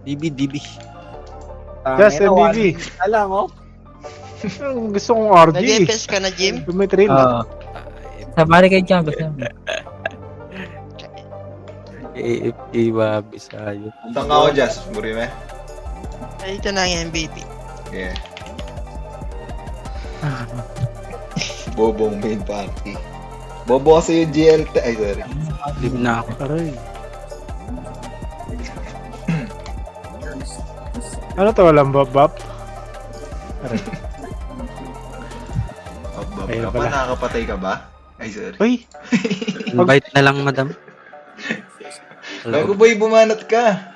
DB. Yes, MBB. Alam mo? Gusto kong RG. Nag-FPS ka na, Jim? May trail. Oo. Sa barricade ka, gusto mo. AFK ba? Bisayo. Saan ka ako, Jazz? Burime? Ay, ito na yung MVP. Yeah. Bobong main party. Bobo kasi yung GLT. Ay, sorry. Live na ako. Aray. Ano to? Walang bab-bab? Aray. Ayun Ka pala. pa, nakakapatay ka ba? Ay, sorry. Uy! Invite na lang, madam. Bago boy, bumanat ka.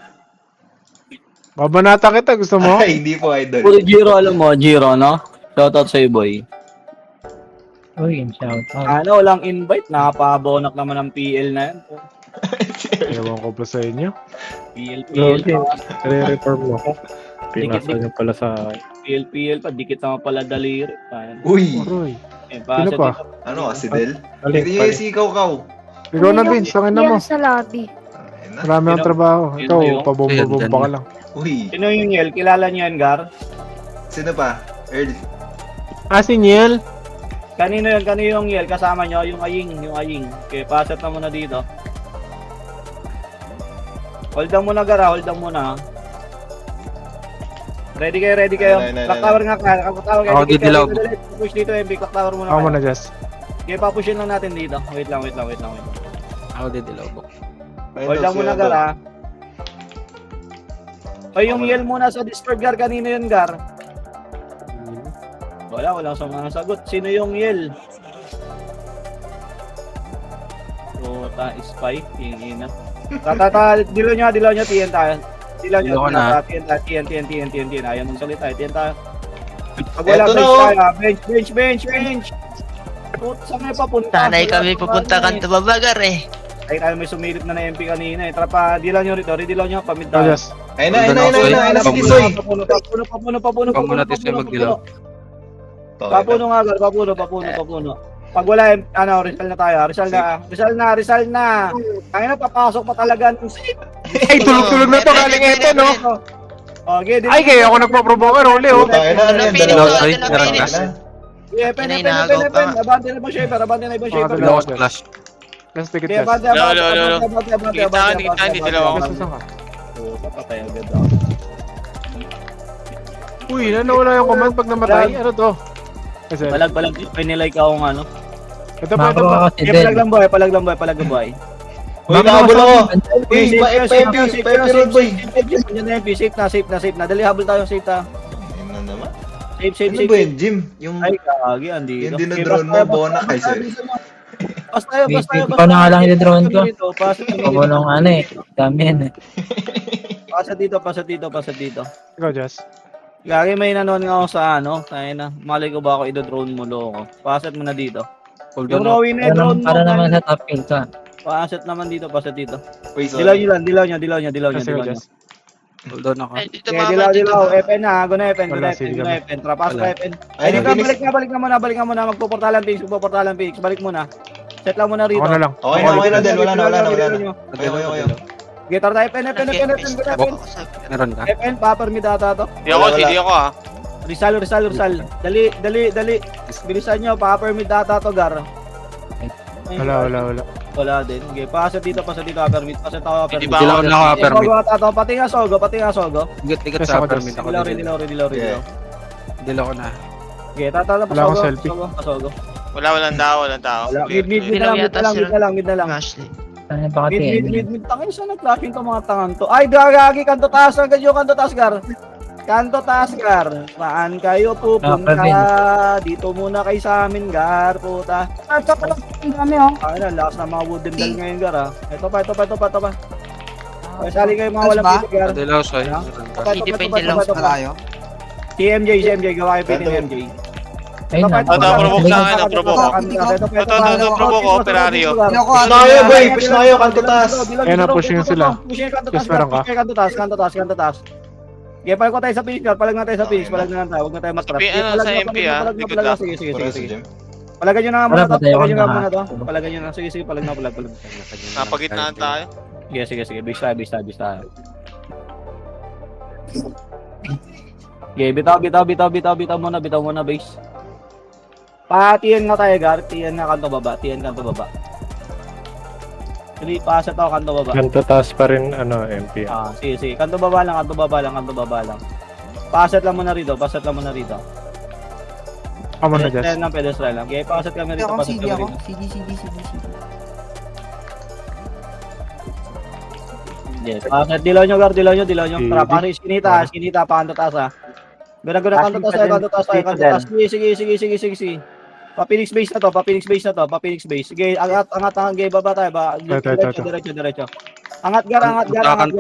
Babanata kita, gusto mo? Ay, hindi po, idol. Puro Giro, alam mo, Giro, no? Shoutout sa'yo, boy. Uy, shout out. Ano, walang invite. Nakapabonak naman ng PL na yan. Ewan ko pa sa inyo. PL Okay. pa. Re-reform mo ako. Pinasa niyo pala sa akin. PL pa. Dikit naman pala daliri. Uy! Aroy. Eh, Sino pa? Ano ka, si Del? Alin, Hindi nyo yung sikaw-kaw. Ikaw na din, sangin na mo. Yan sa lobby. Ayun na. Marami ang trabaho. Ikaw, Yun, yun. pabomba-bomba ka lang. Uy! Sino yung Yel? Kilala niyo yan, Gar? Sino pa? Earl. Si Niel. Kanino yun? Kanino yung Yel? Kasama niyo? Yung Aying. Okay, paset na muna dito. Hold down muna, Gar, ha? Hold down muna, ha? Ready kayo? Ay, Clock tower nga ka. Clock tower Ako, Dikit kayo, didilaw. dito. Push dito, MB. Clock tower muna Ako kayo. muna, Jess. Okay, papushin lang natin dito. Wait lang. Ako didilaw po. Hold down muna, Gar, ha? O yung Yel muna sa Discord, Gar. Kanino yun, Gar? Walang sagot. Sino yung Yel? Puta, spy. Tingin na. Dilaw nyo, TN tayo. Dilaw nyo, Dilaw na. TN. Ayaw mong salita, TN tayo. Pag wala Eto na, bench oh. tayo, bench. Puta, saan kayo papunta? Sanay kami pupunta kan Babagar eh. Ay, tayo may sumilip na MP kanina eh. Tara pa, dilaw nyo rito, dilaw nyo, pamid Oh, tayo. Jess. Ayun na, si Tisoy. Papuno. Ikaw muna, Tisoy, magdilaw. Papuno. Pag wala, Rizal na tayo. Rizal na. Kaya na, papasok pa talaga. Ay, tulog-tulog na to. Galing ito, no? Okay, Ay, kaya ako nagpa-provoker, uli, oh. Tayo na, ano yan, Dalawa, dalawa. Ay, dalawa, meron dalawa. ka. Epen. Inahagaw pa nga. Abante na ibang shaper. Didilaw ako sa clash. Let's take it, Okay, Jess. abante. Kita, hindi dalawa ako. Jess, saan ka? Puta, patay agad ako. Uy, nawala yung command pag namatay. Ano to? Kasi, Palag, pinilike ako ng ano. ito pa. Makro ka kasi Okay, din. palag lang boy. Uy, nakabol ako. Uy, Safe pa-MP road, boy. Safe na. Dali, habol tayo, safe ta. Ayun na naman. Safe. Ano ba yun, Jim? Yung Ay, kagi, andito. yung dinodrone mo, Bona. Ay, sorry. Pas tayo. Ikaw na nga lang i-drone ko. Pas Ako nung ano eh. Dami yan eh. Pasa dito. Ikaw, Jess. Gagi, may nanonood nga ako sa ano. Tayo na. Malay ko ba ako i-drone mo, loko. Pasat mo na dito. Hold Yung on. Rowie na drone mo. Para naman sa top kill ka. Pasat naman dito, pasat dito. Uy, Dilaw sorry. nyo lang, dilaw nyo. Kasi, Jess. Hold on ako. Ay, dito Okay, mga dilaw. Epen na, go na Epen. Wala, sige kami. Trapas Wala. ka Epen. Ay, Ay, dito, Phoenix. balik nga muna. Magpuportalan Phoenix. Balik muna. Set lang muna rito. Ako na lang. Okay na, Del. Wala na. Dilaw nyo. Ayaw. Gitar tayo, Epen. Meron ka? Epen, pa-permit ata to. Di ako, hindi ako ah. Rizal. Dali. Bilisan nyo, pa-permit ata to, Gar. Ay, Wala. Wala din. Okay, pasat dito, pa-permit. Pasat ako, Hindi pa-permit. ba Didilaw ako? na ako, permit. Sogo ata to, pati nga sogo. Tigat Yes, sa ako, permit ako. Dilaw. Yeah. Didilaw ko na. Okay, tatala pa Wala akong selfie. Pasogo. Walang tao. Wala. Clear, Mid clear. na lang. Ashley. Ano pa kasi Mid. Tangin sa nag-flashing to mga tangan to. Ay, gagagi, kanto taas ang ganyo, kanto taas, Gar. Saan kayo pupunta? Dito muna kayo sa amin, Gar, puta. Ang dami, oh. Ay, lakas na mga wooden bell ngayon, Gar, ha. Ito pa. Ay, sali kayo mga walang pitik, Gar. Didilaw, soy. Ano? Hindi pa yung dilaw. Si MJ, gawa kayo pwede ni MJ. Ayun na. Ito, provoke sa akin, provoke. Ito, provoke ko, Operario. Push na kayo, boy. Push na kayo, kanto taas. Ayan na, push yun sila. Push yun, kanto Yes, meron ka. kanto taas. Okay, palag ko tayo sa Phoenix, palag na tayo sa Phoenix, palag na tayo, huwag na tayo mas-trap. Ano, sa MP, likod lang. Sige. Palagan nyo na nga muna to, palagan nyo na. Sige, palag na. Napagitnaan tayo. Sige, base tayo. Okay, bitaw muna base. Tiyan nga tayo, Gar. Tiyan nga kanto baba. Hindi, paset ako kanto baba. Ganto taas pa rin, MP. Sige. Kanto baba lang. Paset lang muna rito. Amo na, Jess. Ng pedestal lang. Okay, paset kami rito. Ako, Paset CD kami ako. rito. CD. Yes, paset. Dilaw nyo, Gar. Dilaw nyo. Tara, paano sinita. Paano taas, ha? Gana, kanto taas. Sige. Pa-Phoenix base na to. Sige, angat, gay, baba tayo ba? Diretso. Angat, Gar.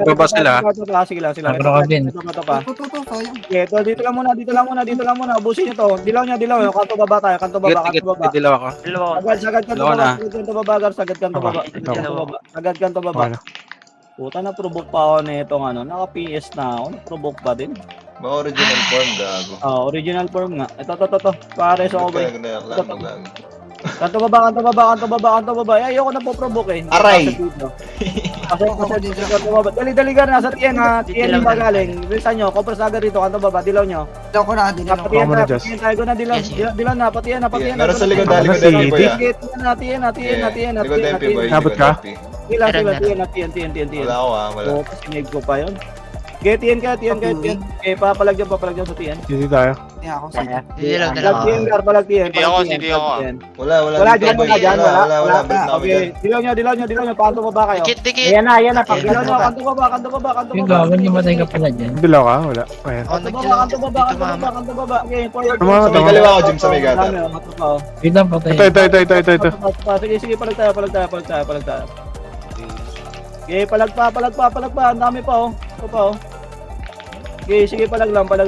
Baba sila. Sige lang. Abro ka din. Ito pa. Ito, sayang. Okay, dito lang muna. Ubusin nyo to. Dilaw nyo. Kanto baba tayo. Kanto baba. Dilaw ako. Sagad kanto Dalawa na. baba, Gar. Sagad kanto baba. Puta, na-provoke pa ako na itong naka-PS na ako. Na-provoke pa din. Mga original form, gago. Original form nga. Ito. Pare sa over. Maglag. Kanto baba. Ay, ayoko na po provoke eh. Aray! Kanto baba. Dali Gar, nasa TN ha. TN yung bagaling. Bilisan nyo. Kopra saga rito. Kanto baba. Dilaw nyo. Dilaw ko na. Patiyan tayo na dilaw. Dilaw na. Patiyan na. Meron sa likod MP, boy. TN. Likod MP, boy. Abot ka? Sila. TN. Wala ako, wala. Oo, kasi sinave ko pa yun. Okay, TN ka. Papalag dyan sa TN. Easy tayo. Hindi ako, CD. Dilaw na lang. Palag TN, Gar. Palag TN. Hindi ako. Wala Dyan, boy. dyan. Wala. Bet na kami Okay, dyan. dilaw nyo. Paano baba kayo? Dikit. Ayan na. Dilaw nyo. Kanto baba. Yung gawin niyo matay ka pala dyan. Dilaw ka? Wala. Ayan. Kanto baba. Okay, Tama. Sa may kaliwa ako, Jim, sa may gata. Wait lang, patay. Ito. Sige, palag tayo. Okay, palag pa. Ang dami pa, oh. Ito pa, oh. Okay, sige, palag lang. Pagar.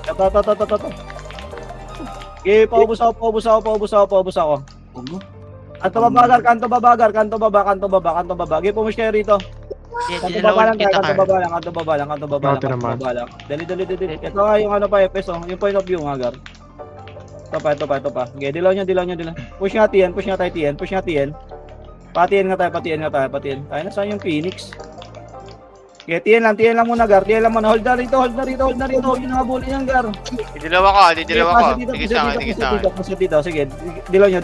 Ito. Okay, paubos ako. Kanto baba. Okay, pumish kayo rito. Kanto baba lang. Dali. Ito nga yung FPS, oh. Yung point of view nga, Gar. Ito pa. Okay, dilaw nyo. Push nga TN. Patiyan nga tayo. Tayo na saan yung Phoenix? Okay, TN lang muna, Gar. Hold na rito. Huwag yung nakabuli yan, Gar. Didilaw ako. Tigil sa akin. Pasok dito. Sige, dilaw nyo.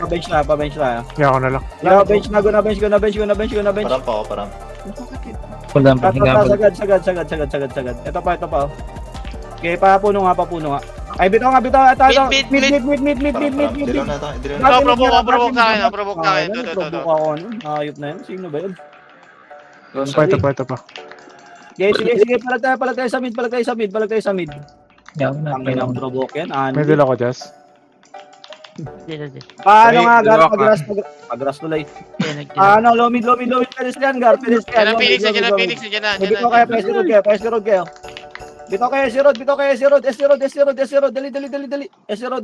Pa-bench na. Kaya ako na lang. Bench na. Go na bench. Param. Kulang pa. Sagad. Ito pa. Oh. Okay, papuno nga. Ay, bitaw nga. Ito. Mid. Dilaw na tayo. Provoke sa akin. Ito. Ayop na yun. Sino ba yun? Ito pa. Okay, sige. Palag tayo sa mid. Yaw na. Ang inang provoke yan. May dilaw ko, Jess. Paano nga, Gar? Dalawa ka. Pagras tuloy. Ano? Low mid, pedestrian, Gar. Yan ang Phoenix. Bito kayo, PS road kayo. Bito kayo, S road. Dali. S road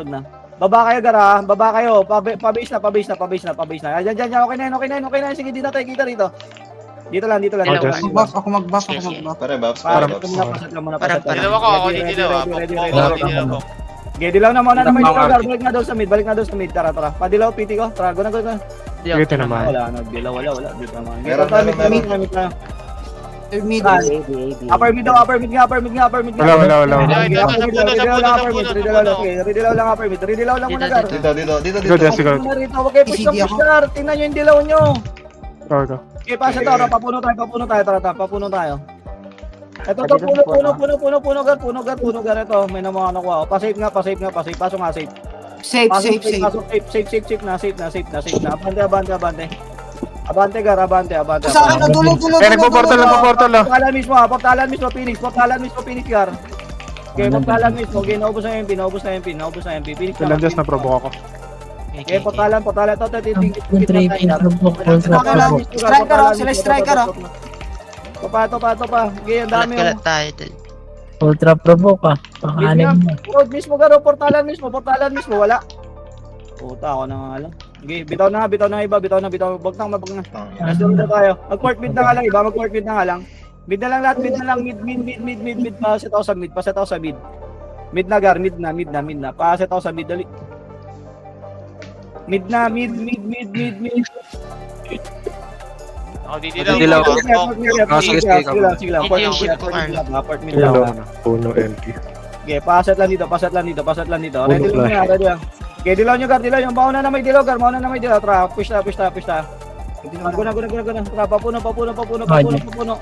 na. Baba kayo, Gar, ha? Baba kayo. Pa-base na. Yan. Okay na. Sige, dito tayo kita rito. Dito lang. Ako mag-buff. Pare, Babs. Pasat lang muna. Didilaw ako. Didilaw. Okay, dilaw na muna naman dito, Gar. Balik na daw sa mid. Tara. Padilaw, PT ko. Tara, go na. Ito naman. Wala, nagdilaw. Dito naman. Meron. Mid. Upper mid nga. Wala. Ridilaw lang upper mid. Ridilaw lang muna, Gar. Dito. Ikaw, Jess. Ikaw. Muna rito. Okay, push Gar. Tingnan nyo yung dilaw nyo. Ito. Okay, pasa to. Papuno tayo. Tara. Papuno tayo. Ito, puno, Gar. Ito, may naman ano ko. Pa-save nga. Pasok nga, safe. Safe. Safe na. Abante, Gar. Sa akin na dulo. Nagpo-portal lang. Portalan mismo, Phoenix, Gar. Okay, portalan mismo. Okay, naubos na MP. Phoenix Ilan, Jess, na-provoke ako. Okay, portalan. Ito, titingit. Striker. Ito pa. Okay, ang dami. Kalat tayo. Ultra provoke ka. Pangalan mo. Road mismo, Gar. Portalan mismo. Wala. Puta, ako na nga lang. Okay, bitaw na iba. Wag na. Nasunod na tayo. Mag-court mid na nga lang, iba. Mid na lang lahat. Mid. Paset ako sa mid. Mid na, Gar. Mid na. Paset ako sa mid. Dali. Mid na. Ako didilaw. Didilaw. Sige lang, sige lang. Port mid lang. Puno MP. Okay, pasat lang dito. Ready lang. Okay, dilaw nyo, Gar, dilaw nyo. Mauna na may dilaw, Gar. Tra, push na. Guna. Tra, papuno.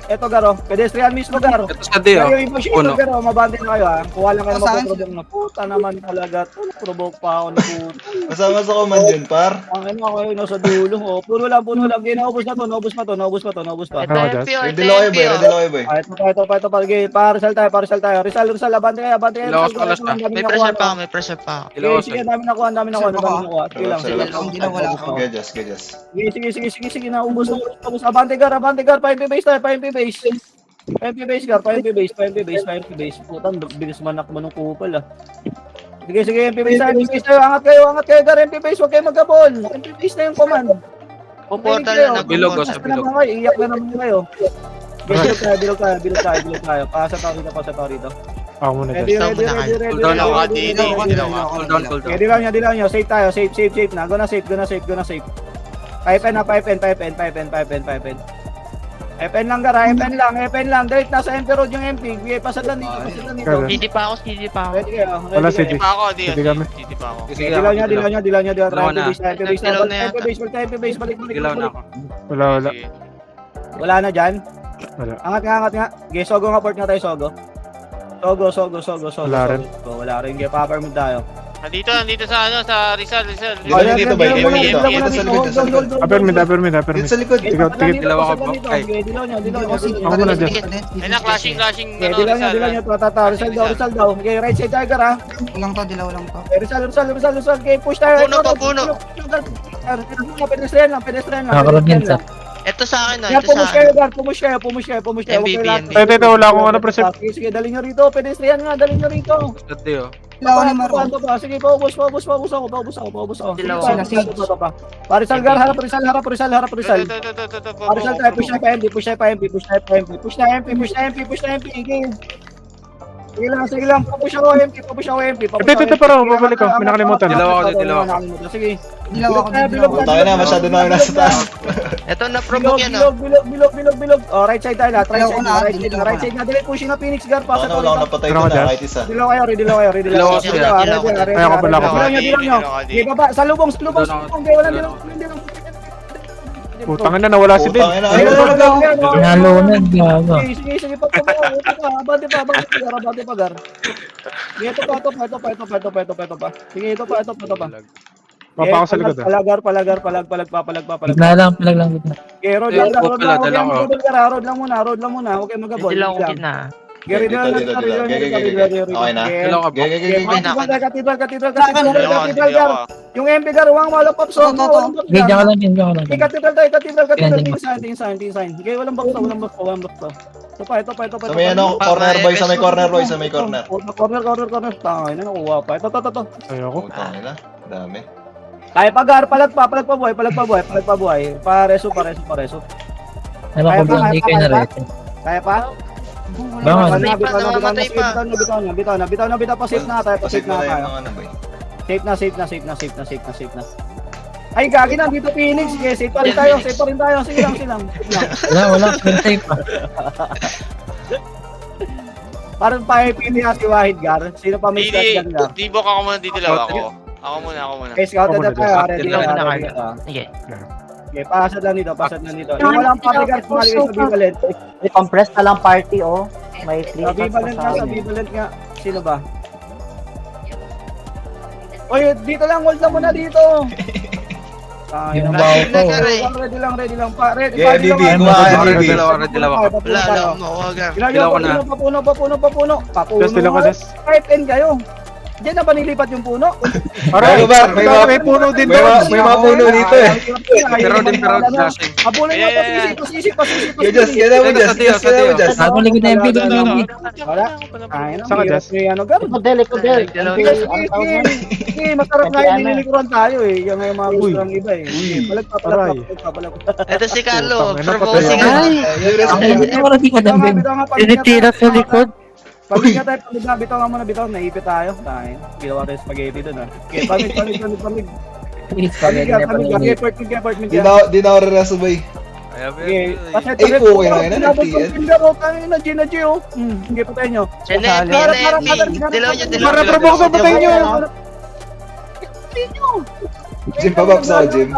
Eto, Gar, oh. Pedestrian mismo, Gar. Ito sa D, oh. Yung ibang shit, Puno. Gar, oh. Mabante na kayo, ha. Kuha lang kayo Saan? mapoprovoke na. Puta naman talaga. Provoke pa ako na puta. Masama sa command yun, par. Ang ano ako yun, nasa dulo. Oh. Puno lang. Okay, naubos pa. Ano, Jazz? Ready lang kayo, boy. Ready lang kayo, boy. Ah, ito pa. Okay, parisal tayo. Rizal, abante kayo. Ilawas ka, last na. May pressure pa. Ilawas Sige, ka. dami nakuha. Sige lang. Relax. Wala ako. Gajas. Sige, naubos. Abante Gar, pa-MP base tayo, pa-MP base. Pa-MP base. Putang, bilis manak mo nung kupal, ah. Sige, MP base tayo. Angat kayo, Gar, MP base, huwag kayo magkabol. MP base na yung command. Puportal na Bilog, nagpupos. sa bilog. Iyak na naman kayo. Bilog tayo. Pasa tayo rito. Ako muna, Jazz. Ready. Cool down ako. Cool Cool down. Dilaw nyo. Safe tayo. Safe na. Gonna safe. Pipen. FN lang, Gar. FN lang. Direct nasa MP road yung MP. Pasad lang dito. Kaya. Hindi pa ako. Ready kayo. Wala si Hindi pa ako, di. Hindi kami. Hindi pa ako. Sige, Dilaw nyo. Dilaw na. MP base. Balik. Dilaw na ako. Wala. Sige. Wala na dyan. Wala. Angat nga. Okay, Sogo nga port nga tayo, Sogo. Wala rin. Wala rin. Okay, paper mo tayo. Nandito sa Rizal. Dito dito, boy. Dito sa likod. Upper mid. Dito sa likod. Tigit. Dilaw ako, Ay. Dilaw nyo. Ako muna, Jazz. Ayun na, clashing. Okay, dilaw nyo. Rizal daw. Okay, right side tayo, Gar, ha. Dilaw lang to. Okay, Rizal. Okay, push tayo. Puno. Pedestrian lang. Nakakarod yan, sir. Ito sa akin, Yan, ito sa push kayo, akin. Gar. Push kayo. MVP, MVP. Ito, wala akong ano, pressure. Sige, dali nyo rito. Pedestrian nga, dali nyo rito. Sa D, oh. Dilaw ni Maro. Sige, paubos ako. Dilaw. Parisal, Gar, harap Rizal. Ito. Parisal tayo, push tayo pa MP. Push na MP. Sige lang, papush ako MP. Ito, parang babalik ko. May nakalimutan. Dilaw ako. Sige. Dilaw ako. Tayo na, masyado na ako nasa taas. Ito na-provoke yan, oh. Bilog. Oh, right side tayo lahat. Dilaw ko na. Right side na. Dili, pushing na Phoenix, Gar. Pasa Wala akong napatay doon na, kahit isa. Dilaw kayo. Dilaw ako, sir. Ay, ako pala. Dilaw nyo. Sige, baba. Sa lubong. Okay, wala dilaw. Putang ina, nawala si Ben. Putang ina. Nalunan, gago. Sige, abante pa, Gar. Sige, ito pa. Sige, ito pa. Papa ako sa likod, ah. Palag. Gitna lang, palag lang gitna. Okay, road lang muna. Okay, magabol. Hindi lang ako gitna. Dito. Okay na. Dilaw ka, bro. Katedral, Gar. Yung MP, Gar, huwag malapap. Ganyan ka lang, ganyan ka lang. Katedral tayo. Sign. Okay, walang bakto. Ito pa. Sa may ano, corner boy, sa may corner. Corner. Tangay na, nakuha pa. Ito. Ayoko. Putang ina. Dami. Kaya pa, Gar, palag pa buhay. Pareso. Ano ko ba, hindi kayo narete. Kaya pa? Bangon. Bitaw na. Safe na tayo. Pasip na tayo ng ano boy. Safe na. Ay, gagi na dito Phoenix. Sige, safe pa rin tayo. Sige lang. Wala, safe pa. Parang pa-pili si Wahid, Gar. Sino pa may shot dyan, Gar? Di-book ako muna, didilaw ako. Ako muna. Okay, scouted na tayo. Ready Dilaw na na. kayo. Sige. Okay, pasad lang dito. Yung walang party, Gar, sumali kayo sa Bivalent. I-compress na lang party, oh. May free Sa Bivalent nga. Sino ba? Oy, dito lang. Hold na muna dito. Yung baho ko. Ready lang. Ready Yeah, BB, Dilaw ako. Wala lang, mawagan. Dilaw ko na. Papuno. Jazz, dilaw ka, Jazz. 5N kayo. Diyan na ba nilipat yung puno? Aray, May puno din May doon. mga puno dito eh. Pero flashing. Abulin mo, pasisip. Jazz. Ako likod na MP, likod na MP. Wala. Ay, Saan ka, Jazz? ano, Gar? Likod. Sige, masarap na yung nililikuran tayo eh. Yung mga gusto ng iba eh. Palag pa. Ito si Carlo. Tangina, Proposing patay ako. Ang hindi naman hindi ka dambi. Tinitira sa likod. Pamig nga tayo, bitaw nga muna, naipit tayo. Tayo, ginawa tayo spaghetti dun ah. Okay, pamig. Pamig, effort. Di na ako rereso boy. Ayaw mo Okay, yun. paset Eh, okay na yun, nag-TN. Tangin na, Gina G, oh. Sige, patayin nyo. NFP, Dilaw nyo, dilaw. Para provoke sa patay nyo. Jim, pababs ako, Jim.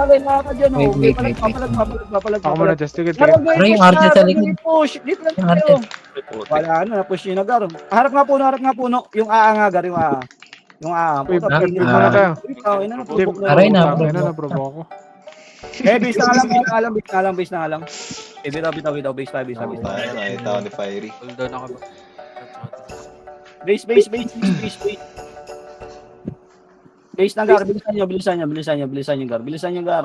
Wait. Ako muna, just sige. Pero yung arte sa likod. Push, dito lang Yung tayo. arte. Wala na, na-push nyo na, Gar. Harap nga puno. Yung AA nga, Gar, yung AA. Yung AA. Wait, Puta, wait muna tayo. Jim, Aray na, Aray na, provoke ako. Eh, base na nga lang. Eh, bitaw, base tayo. Nakita ko ni Fiery. Hold down ako ba? Base. Base na, Gar. Bilisan nyo, Gar.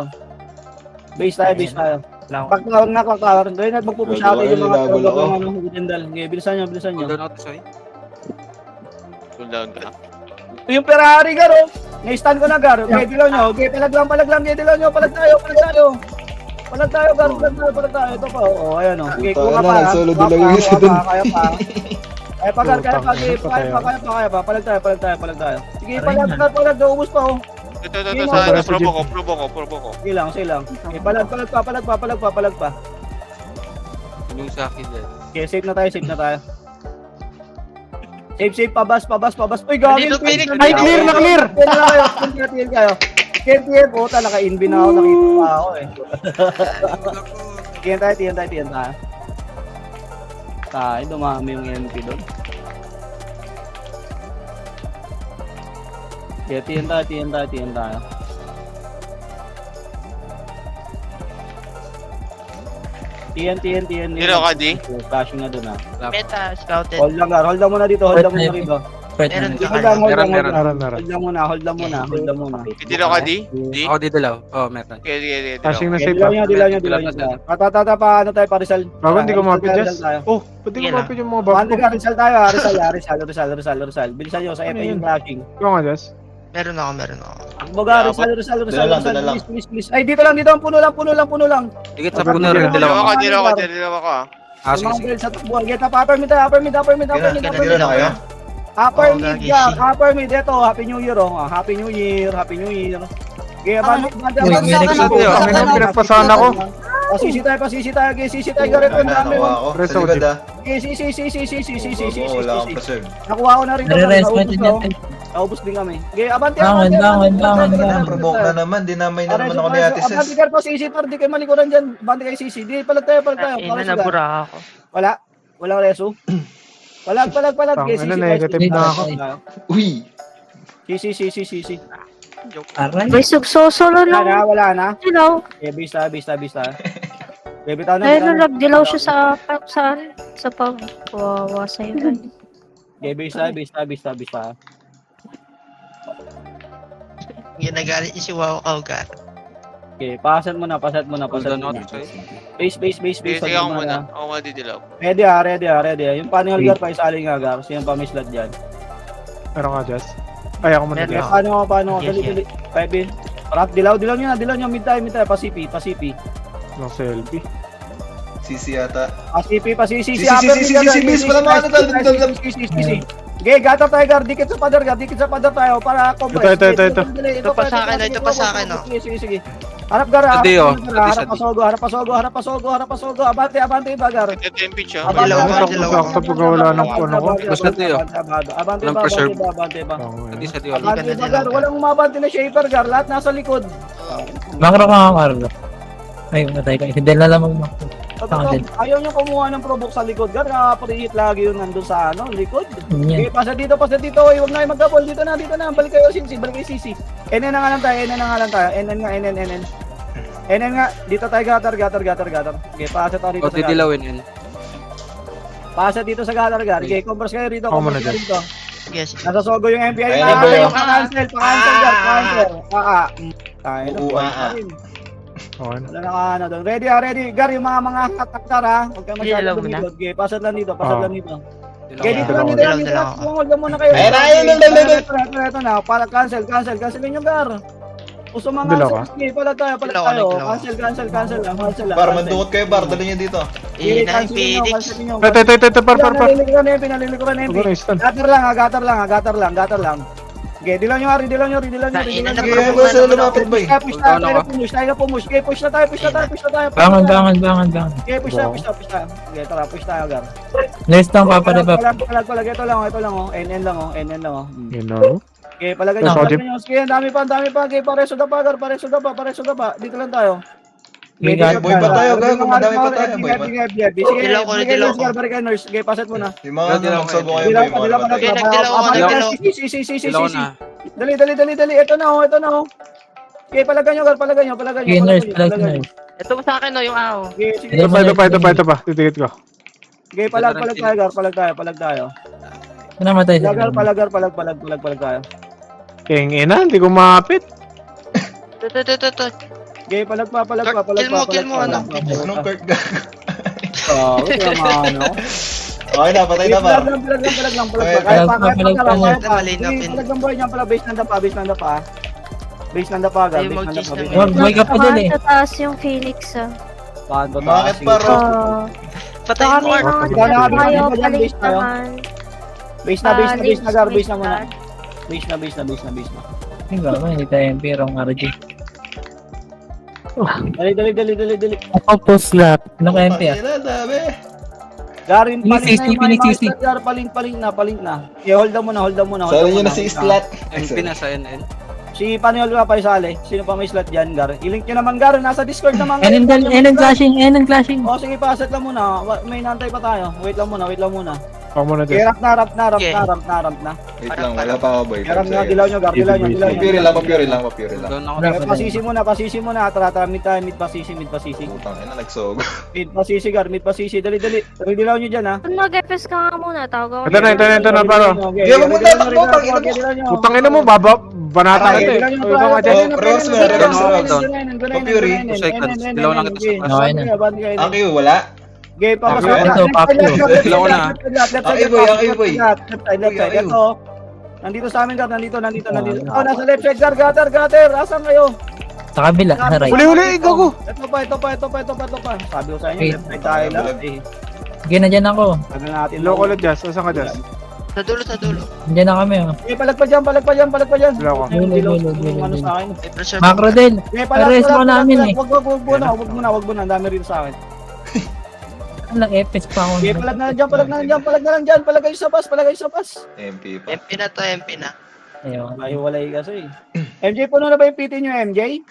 Base tayo. Clock tower. Doon na magpupush Gagawa natin yung mga yung labol ako. Hudendal. Okay, bilisan nyo. Hold down ako, Soy. Cool down ka. Yung Ferrari, Gar, oh. Na-stand ko na, Gar. Okay, dilaw nyo. Okay, palag lang. Okay, dilaw nyo. Palag tayo, Gar. Palag tayo. Ito pa, oh. Ayan, oh. Okay, kuha Tayo na, pa. nagsolo Kuha dilaw pa, yung isa kuha dun. pa, kaya pa. Kaya pa, Gar. Kaya pa. Putang, Kaya pa. Palag tayo. Sige, palag. Ubus pa, oh. Ito, sa provoke ko. Sige lang. Okay, palag pa. Yung sa akin yan. Okay, safe na tayo. Safe, pabas. Uy, gawin. Nandito, Phoenix. Ay, clear na clear! Tiyan kayo. KTF, oh, naka-inbi na ako. Nakita pa ako, eh. Tiyan tayo. Tayo, dumami yung MP doon. Okay, tiyan tayo. Tiyan. Dilaw ka, D? Flashing na doon, ha. Meta, scouted. Hold lang muna dito. Hold lang muna. Dilaw ka, D? D? Ako di dilaw. Oo, meron. Okay, Flashing na Okay, safe dilaw ah. niya. Patata pa, ano tayo, Parisal. Bago hindi ko mapit, Jess. Tayo. Oh, ba't di ko Yan ah. mapit yung mga bag Bante ko? ka, Rizal tayo, ha. Rizal. Bilisan nyo sa Ano FA yung yun? flashing. Ikaw nga, Jess. Meron ako. Baga, Dala lang. Please. Ay, dito lang, puno lang. Higit sa puno rin, dilaw ako. Dilaw ako. Ah, Yung mga sige. girls sa takbuhan. Get up, upper mid tayo, upper mid. Dila na kayo? Upper Oh, mid, gagi, yeah. shit. Upper mid. Ito, Happy New Year, oh. Happy New Year. Okay, bante. Pinagpasahan ako. Pasisi tayo. Okay, sisi tayo. Garito, dami. Nakuha ako. Press Sa likod out. ah. Okay, sisi. Wala akong preserve. Nakuha ko na rin. Nare-rest mo din yan. Naubos din kami. Okay, abante. Promoke na naman. Dinamay na naman ako ni Ate Abante Ses. ka po, sisi. Di kayo malikuran dyan. Abante kayo, sisi. Di, palag tayo. Ina, nabura ako. Walang reso. Palag. Okay, Tang, ano, negative na ako. Uy! Sisi. Aray. May sugsosolo lang. Wala na. Dilaw. Okay, base tayo. Okay, bitaw na. Ayun, nagdilaw siya sa pag. Wawa sa'yo. Okay, base tayo. Ginagalit niya si Wow Kaugar. Okay, pasan mo na. Hold down ako, Soy. Base. Sige ako muna. Ako muna dilaw. Ready ah. Yung paningal gar pa isaling nga gar. Sino pa may slot dyan? Meron ka, Jess. Ay, ako muna, Meron Jess. ako. Paano? Yes, Dali. Pwede. Parang dilaw nyo. Mid tayo. Pasipi. Lang selfie. Sisi yata. Pasipi. Sisi, miss. Wala mga ano. Sisi. Okay, gata tayo gar. Dikit sa padar tayo para compress. Ito. Ito pa sa akin, oh. Sige. Harap gar. Adi, oh. Harap pasogo. Abante ba gar. Ito yung pitch, oh. Dilaw ka, Sakto sa pagkawala ng puno ko. Basta tayo. Abante Walang ba. preserve. Abante ba. Hindi sa dilaw. Abante ba gar. Walang umabante na shaper gar. Lahat nasa likod. Makro ka nga, Carlo. Ay, matay ka. Hindi na lamang mo. Ayaw nyo kumuha ng provoke sa likod gar. Nakapahihit lagi yun nandun sa likod. Yan. Okay, pasa dito. Huwag na kayo mag-double. Dito na. Balik kayo, Sisi. NN na nga lang tayo. NN nga. Dito tayo, gatar. Okay, pasa tayo dito O, sa gatar. didilawin yun. Pasa dito sa gatar, gar. Okay, converse kayo rito. Ako muna Converse kayo rito. Yes. Nasa sogo yung MPI. Ayun na ba yun? Pa-cancel, gar. Cancel. Tayo na. Oo, Okay na. Wala na ka doon. Ready. Gar, yung mga hataktar ha. Huwag kayo masyadong Dilaw mo na. lumilod. Okay, pasad lang dito. Dilaw Okay, na. dito lang. Dilaw. Huwag lang muna kayo. Ayun. Ito na. Para cancel. Cancelin yung gar. Gusto mga Dilaw ka? sige, palag tayo. Dilaw. Cancel lang. Bar, mandukot kayo, Bar. Dali niyo dito. Ina, Phoenix. Ito, par. Pinalilikuran na yung Huwag na, stun. Gatar lang. Okay, dilaw nyo, Ari, dilaw nyo. Ina na Sige, bro. boy, sila lumapit, boy. Push tayo na push. Okay, push na tayo. Bangon. Okay, push tayo. Okay, tara, push tayo, Gar. List lang paparibap. Palag, ito lang, oh. NN lang, oh. You know? Okay, palagay Yes, nyo. Ojib. Sige, ang dami pa. Okay, pareso da pa, Gar. Pareso da pa. Dito lang tayo. Sige, boy pa tayo, gago, madami pa tayo, boy. Sige, Dilaw ko, dilaw ko. Gar, nurse. Okay, paset mo na. Yung mga Dilaw, magsobo kayo, Dilaw boy. pa, Mga dilaw pa. namatay. Okay, nagdilaw ako, nagdilaw. Dilaw na. Dali. Ito na, oh. Okay, palagay nyo, Gar. Sige, nurse. Ito sa akin no, yung AO. Okay, sige. Ito pa. Titikit ko. Okay, palag tayo, Gar. Palag tayo. Namatay siya. Palag tayo. King ina, hindi ko mapit. Ito. Okay, palag pa. Kill mo, ano? Anong Kurt gago? Wala ano. Okay na, patay na ba? Palag lang. Ay, Kaya pa. Malinaw, pin. Palag lang boy niyan pala, base ng dapa. Base ng dapa, Gar. Ay, mag-cheese na, Wag, may ka pa dun eh. Sa taas yung Phoenix ah. Bakit pa, Ro? Patay mo, Art. Ayaw Base tayo. palit naman. Base na, Gar. Base na muna. Base na. Hindi ba, hindi tayo MP, wrong RG. Dali. Ako post lap. Ano ka MP ah? Patay na, sabi. Garin, Pinag-CC. Gar, palink na. Okay, hold down muna. Sali nyo na si Islat. MP na sa NN. Si Paniol ka pa isali. Sino pa may slot dyan, Gar? I-link nyo naman, Gar. Nasa Discord naman. Eneng clashing. O, sige, paset lang muna. May nantay pa tayo. Wait lang muna. Ako muna Okay, dyan. ramp na. Okay. Wait lang, wala pa ako, boy. Ramp na, dilaw nyo, Gar. Dilaw nyo. Papiri lang. Doon ako. Okay, pasisi muna. Tara, mid pasisi. Putang ina, nagsogo. Mid pasisi. Dali. Dilaw nyo dyan, ha. Kung mag-FS ka nga muna, tawag ako. Ito na, paro. Di ako muna, takbo, tangina mo. Putang ina mo, banata ka eh. Uy, mga dyan. Dilaw lang ito sa Okay na. Ang Q, wala? Okay, papasok. Ito, Paco. Dilaw na. Ang boy. Left side. Ito. Nandito sa amin, Gar. Nandito. Oh, nasa left side, Gar. Gutter. Asan kayo? Sa kabila, sa right. Huli, gago. Ito pa. Sabi ko sa inyo, left side tayo lang. Sige na dyan ako. Ano natin? Loko lang, Jazz. Asan ka, Jazz? Sa dulo. Diyan na kami oh. Okay, palag pa dyan. Loko. Ano sa akin? May pressure. Macro din. Okay, Pares mo namin eh. Wag muna. Ang dami rin sa akin. Walang FS pa ako. Okay, palag na lang dyan. Palag kayo sa bus. MP pa. MP na. Ayun. Walay kasi. MJ, puno na ba yung PT nyo, MJ?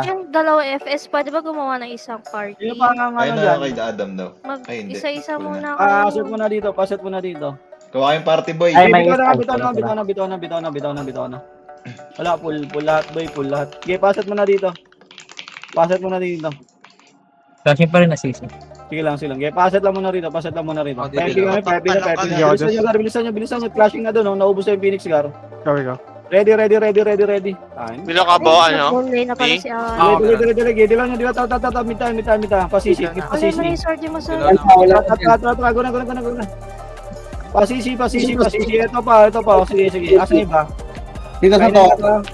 Yung dalawang FS, pwede ba gumawa ng isang party? Sino pa ang Ay ano na dyan? kay Adam daw. Ay, hindi. Isa-isa Wala. muna Paset kayo. mo na dito. Party boy. Ay, bitaw na. Wala, full lahat, boy, full lahat. Okay, paset mo na dito. Flashing pa rin na season. Sige lang. Okay, paset lang muna rito. Oh, di, Bilisan nyo. Flashing na doon, naubos na yung Phoenix, Gar. Ikaw. Ready. Time. Bilang ka ba, ano? Fully na pala Di? si Dili lang nyo, mita. Pasisi. Ano na yung sword mo sa... Dilaw Guna. Pasisi. Ito pa. Sige. Asan iba? Dito sa to.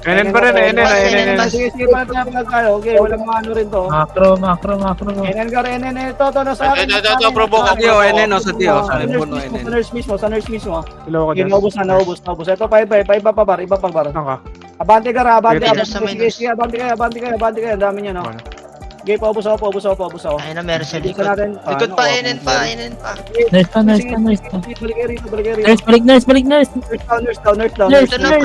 NN pa rin, NN. Sige, palag tayo. Okay, walang mga ano rin to. Macro. NN, ito, nasa akin. Ito, probo ko. Sa Dio, NN o sa Dio. Sa Limon o NN. Sa nurse mismo. Loko, Okay, Jazz. naubos. Ito pa, iba pa bar. Saan ka? Abante ka. Sige, Abante kayo. Ang dami niya, no? Okay, paubos ako. Ay na, meron sa Dito likod. natin. Likod pa, NN pa. Nurse pa. Balik kayo rito. Balik nurse. Nurse down. Nurse. Ito na,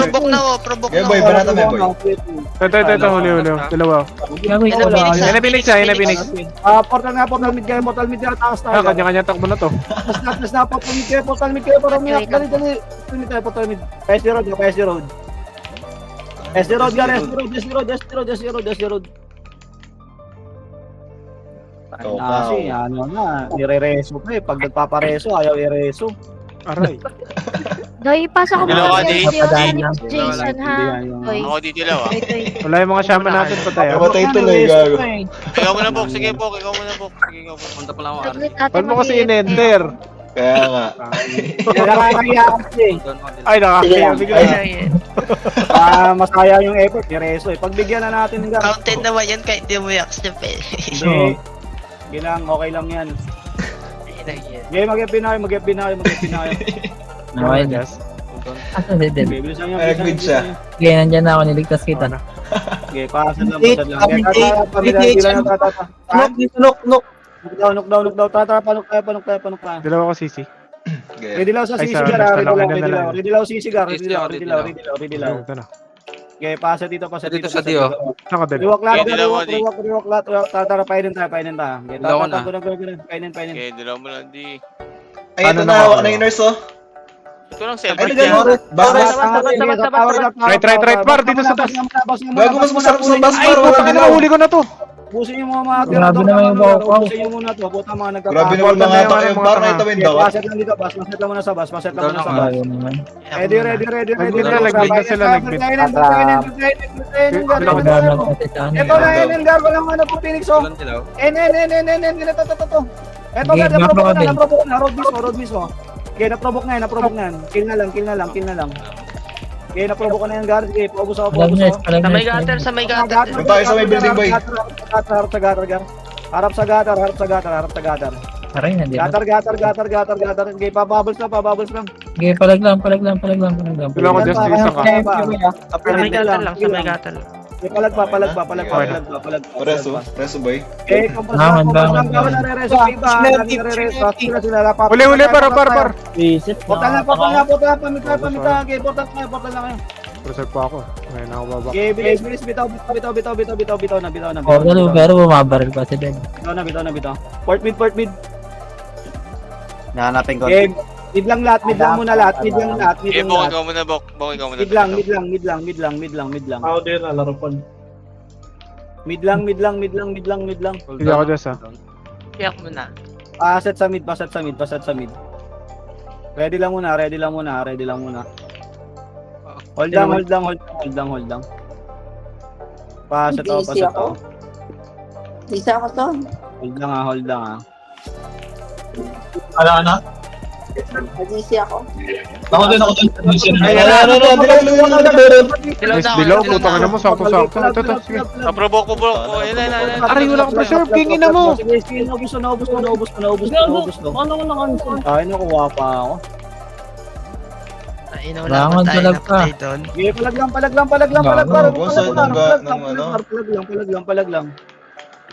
provoke Okay, na. boy, banata mo, boy. Ito, huli. Dalawa. Gagoy Yan ang Phoenix, Yan na Phoenix. Portal mid kayo, taas tayo. Kanya-kanya takbo na to. Tapos na, portal mid kayo, para umiyak. Dali. Portal mid. SD road. SD road. Kasi, nire-reso pa eh. Pag nagpapareso, ayaw i-reso. Aray. Doy, pasok ko Dilaw ka, muna di? yung Jason ha. Doy, Ako didilaw, ah. wait. Wala yung mga shaman natin pa tayo. Namatay tuloy, gago. Ikaw muna, Bok. Sige, Bok. Ikaw muna. Punta pa lang ako. Saglit, ate, Ba't mo kasi mag-i- in-enter? Kaya nga. Nakakaya kasi. Doon ako. Ay, nakakaya. Bigla. Masaya yung effort, i-reso eh. Pagbigyan na natin ng gano'n. Counted naman yan kahit di mo yak step eh. Hindi. Sige lang, okay lang yan. Okay, mag-ep na kayo. Okay na. Jazz. Doon. Asan si Del? Okay, bilisan nyo, Ay, bilisan nyo, nag-mid siya. bilisan nyo. Okay, nandyan na ako, niligtas kita. Okay, pasan lang, pasan lang. Okay, tata, tata. Knock down. Tata, panok tayo. Dalawa ko sisi. Okay. Ready lang sa Ay, sisi sorry, gar, basta ready lang, lang, ganyan na lang. ready lang sisi gar, Ready ready lang. lang. Ito na. Okay, pasa dito. Dito sa Dio. Saan ka, Del? Riwak lat, Okay, dalawa, di. riwak lat. Tara, painin tayo. Okay, Dalawa na. painin. Okay, dalawa mo lang, di. Ay, ito Ano na, na hawak ako? na yung nurse, oh. Ito lang Ay, selfie ganyan. niya. Bakit? Right, bar, dito sa taas. Gago, mas masarap sa bus, Ay, par. Wala putang ina, dilaw. huli ko na to. Busin yung mga Grabe naman yung bawang. Busin yung muna to. Puta mga Grabe nagkakaroon. naman mga ata yung mga par. tanga. Nakita mo yung Okay, dawat. paset lang dito, paset lang muna sa bus. Grabe naman. Ready. Nagbid na sila, nagbid. Grabe naman kasi sa ano. Ito na, NNGAR, walang ano po, Phoenix, oh. Walang dilaw. Ito. Ito, Okay, naprovoke macro na, road mismo. Okay, naprovoke na yan. Kill na lang. Okay, naprovoke ko na yan, guard. Okay, paubos ako. Alam niya, alam Sa may niya. gutter, sa may gutter. Doon tayo sa may building, boy. Harap sa gutter. Aray, hindi na. Gutter. Okay, pabubbles lang. Okay, palag lang. Dalawa ko, just isa ka. Sa may gutter lang, sa may gutter lang. Okay, palag pa. Reso, boy. Eh, kompos Bangon. nare-reso iba, nare-reso sila par. Huli, par. Portal na, pamita. Okay, portal na kayo. Reserve pa ako. Ngayon ako babak. Okay, bilis, bitaw na. Pero bumabaril pa si Del. Bitaw. Port mid. Nahanapin ko. Okay, mid lang muna lahat. Okay, bukod ka muna, Bok. Bukod ka muna. Mid lang. Ako din na laro pa. Mid lang. Hindi ako just, ha. Piyak mo na. Pasat sa mid. Ready lang muna. Hold lang. Pasat ako. Isa ako to. Hold lang ah. Ano? Nag-easy ako. Ako din. Dilaw, putang ina mo, sakto-sakto. Ito, sige. Naprovoke ko, Bok. Oh, yan. Aray, wala akong preserve, kingin na mo. Sige, naubos mo. Ay, nakuha pa ako. Ay, wala Kailangan pa tayo palag pa. napatay doon. Okay, palag lang.